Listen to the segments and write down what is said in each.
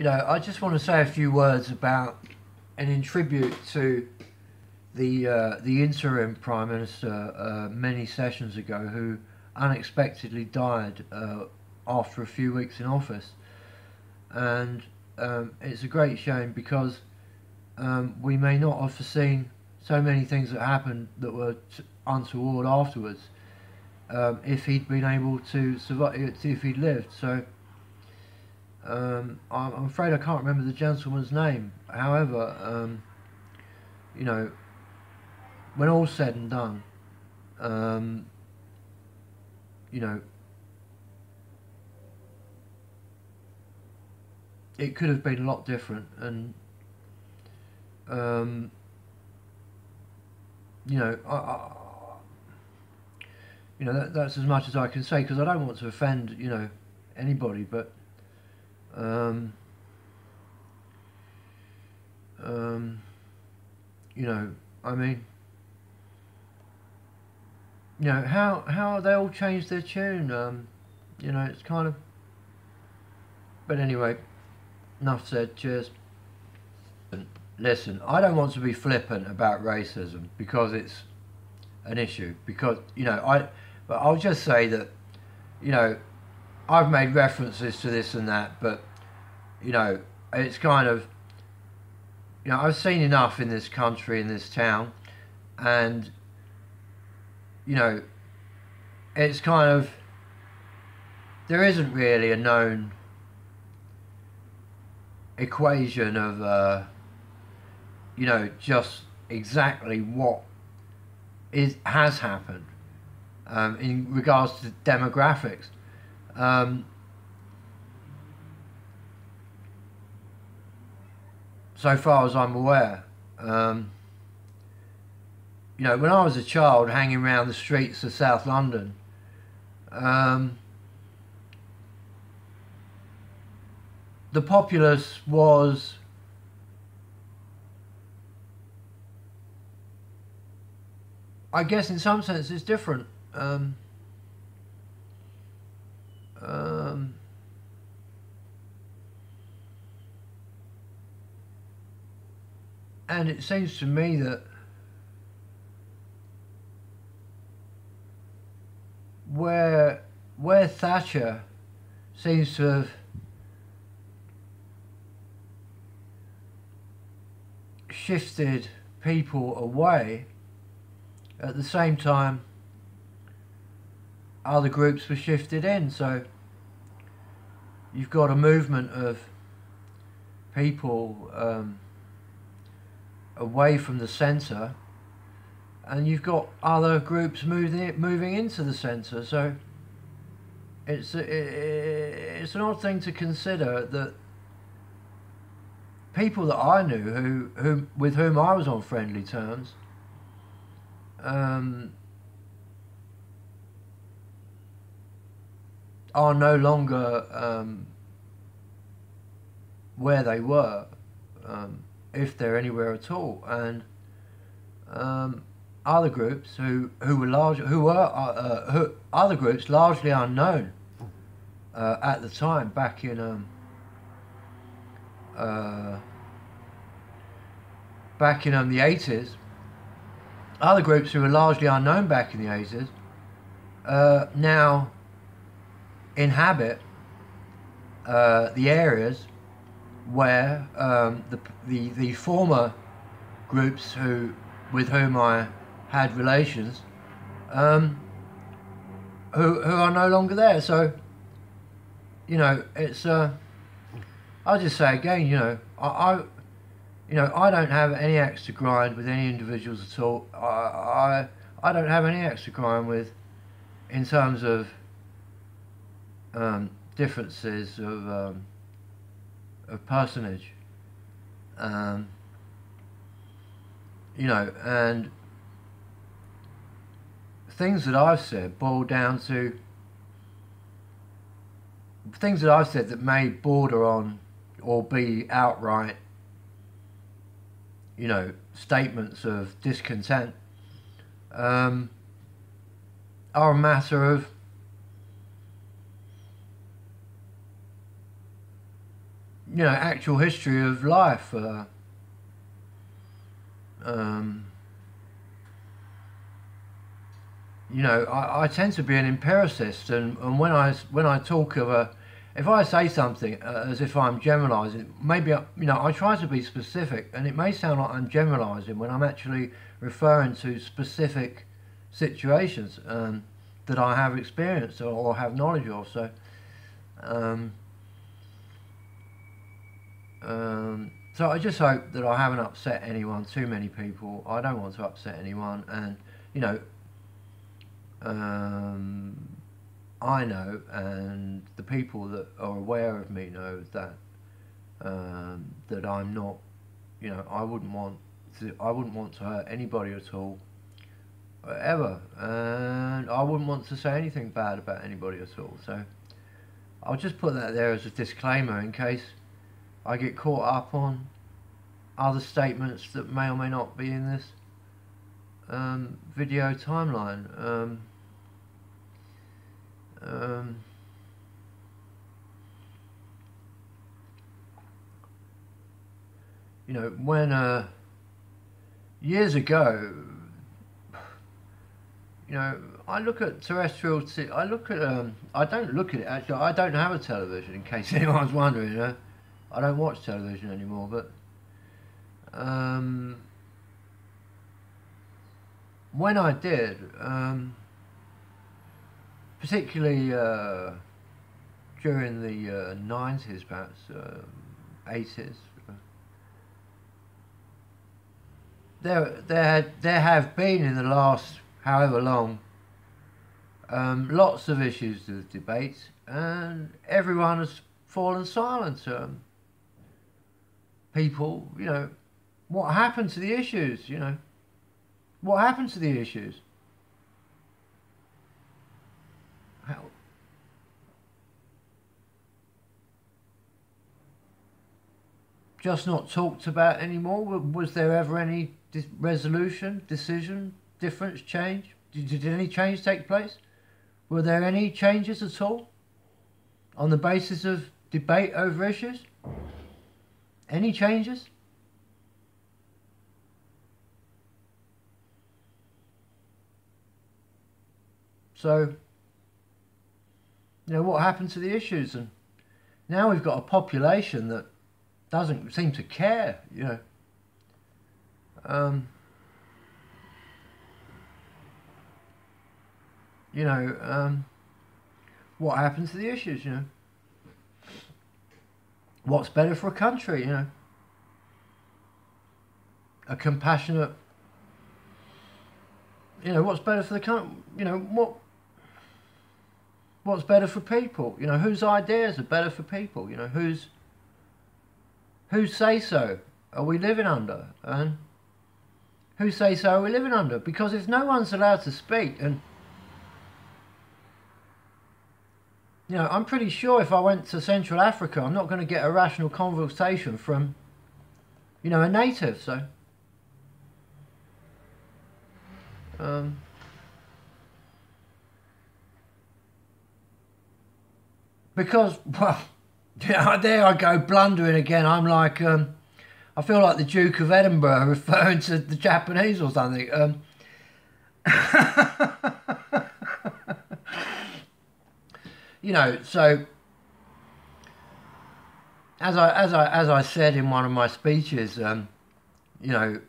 I just want to say a few words about and in tribute to the interim Prime Minister many sessions ago, who unexpectedly died after a few weeks in office, and it's a great shame because we may not have foreseen so many things that happened that were untoward afterwards if he'd been able to survive, if he'd lived. So I'm afraid I can't remember the gentleman's name. However, when all's said and done, you know, it could have been a lot different, and that's as much as I can say, because I don't want to offend anybody, but I mean, how they all changed their tune. It's kind of. But anyway, enough said. Cheers. Listen, I don't want to be flippant about racism because it's an issue. Because but I'll just say that I've made references to this and that, but it's kind of I've seen enough in this country, in this town, and it's kind of, there isn't really a known equation of just exactly what has happened in regards to demographics. So far as I'm aware, when I was a child hanging around the streets of South London, the populace was I guess in some sense it's different. And it seems to me that where Thatcher seems to have shifted people away, at the same time other groups were shifted in. So you've got a movement of people away from the centre, and you've got other groups moving into the centre. So it's an odd thing to consider that people that I knew with whom I was on friendly terms are no longer where they were, if they're anywhere at all, and other groups other groups largely unknown at the time, back in the 80s. Other groups who were largely unknown back in the 80s now inhabit the areas where the former groups with whom I had relations who are no longer there. So it's I'll just say again, I don't have any axe to grind with any individuals at all. I don't have any axe to grind with in terms of differences of personage. And things that I've said boil down to things that I've said that may border on or be outright statements of discontent are a matter of you know, actual history of life. You know, I tend to be an empiricist, and when I talk of a, if I say something as if I'm generalising, maybe you know, I try to be specific, and it may sound like I'm generalising when I'm actually referring to specific situations that I have experienced or have knowledge of. So, so I just hope that I haven't upset anyone, too many people. I don't want to upset anyone, and you know. I know, and the people that are aware of me know that that I'm not, you know, I wouldn't want to hurt anybody at all, ever, and I wouldn't want to say anything bad about anybody at all. So I'll just put that there as a disclaimer in case I get caught up on other statements that may or may not be in this video timeline. You know, when years ago, you know, I look at terrestrial. I look at. I don't look at it actually. I don't have a television. In case anyone's wondering, you know, I don't watch television anymore. But when I did, particularly during the 90s, perhaps 80s, there have been in the last however long lots of issues to debate, and everyone has fallen silent. People, you know, what happened to the issues? You know, what happened to the issues? How? Just not talked about anymore? Was there ever any resolution, decision, difference, change? Did any change take place? Were there any changes at all on the basis of debate over issues? Any changes? So, you know, what happened to the issues? And now we've got a population that doesn't seem to care, you know. What happens to the issues, you know? What's better for a country, you know? A compassionate, you know, what's better for the country, you know, what's better for people, you know, whose ideas are better for people, you know, whose say so are we living under, and who say so are we living under? Because if no one's allowed to speak, and you know, I'm pretty sure if I went to Central Africa, I'm not going to get a rational conversation from, you know, a native. So, because, well, yeah, there I go blundering again. I'm like, I feel like the Duke of Edinburgh referring to the Japanese or something. You know, so as I said in one of my speeches, you know,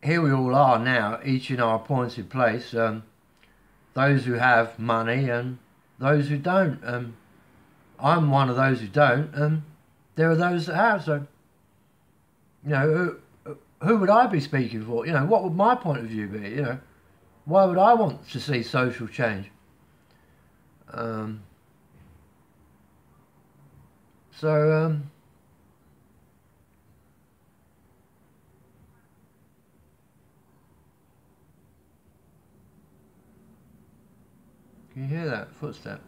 here we all are now, each in our appointed place. Those who have money and those who don't. I'm one of those who don't. There are those that have. So, you know, who would I be speaking for? You know, what would my point of view be? You know, why would I want to see social change? Can you hear that footstep?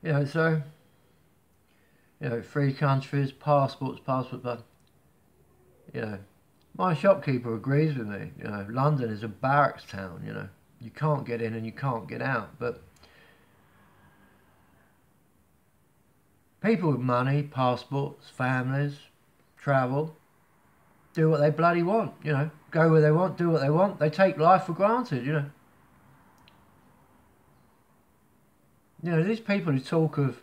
You know, so, you know, free countries, passports, but You know, my shopkeeper agrees with me. You know, London is a barracks town. You know, you can't get in and you can't get out. But people with money, passports, families, travel, do what they bloody want. You know, go where they want, do what they want. They take life for granted. You know. You know, these people who talk of,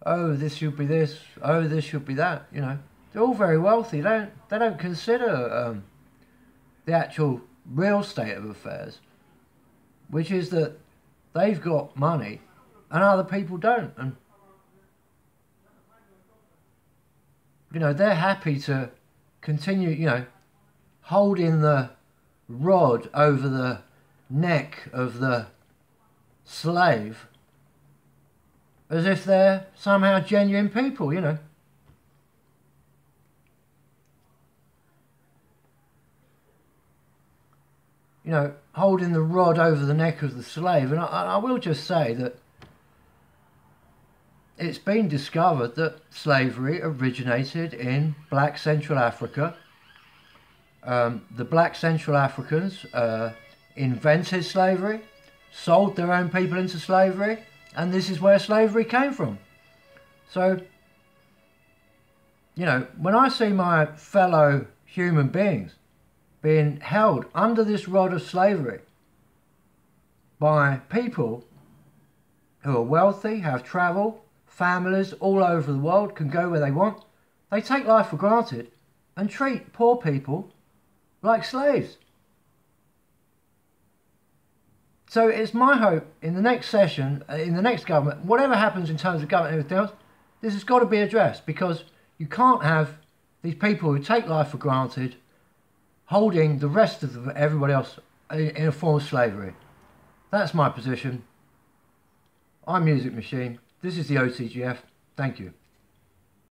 oh, this should be this, oh, this should be that, you know, they're all very wealthy. They don't consider the actual real state of affairs, which is that they've got money and other people don't. And, you know, they're happy to continue, you know, holding the rod over the neck of the slave as if they're somehow genuine people, you know. You know, holding the rod over the neck of the slave. And I will just say that it's been discovered that slavery originated in black Central Africa. The black Central Africans invented slavery, sold their own people into slavery, and this is where slavery came from. So, you know, when I see my fellow human beings being held under this rod of slavery by people who are wealthy, have travel, families all over the world, can go where they want, they take life for granted and treat poor people like slaves. So it's my hope in the next session, in the next government, whatever happens in terms of government and everything else, this has got to be addressed, because you can't have these people who take life for granted holding the rest of everybody else in a form of slavery. That's my position. I'm Music Machine. This is the OTGF. Thank you.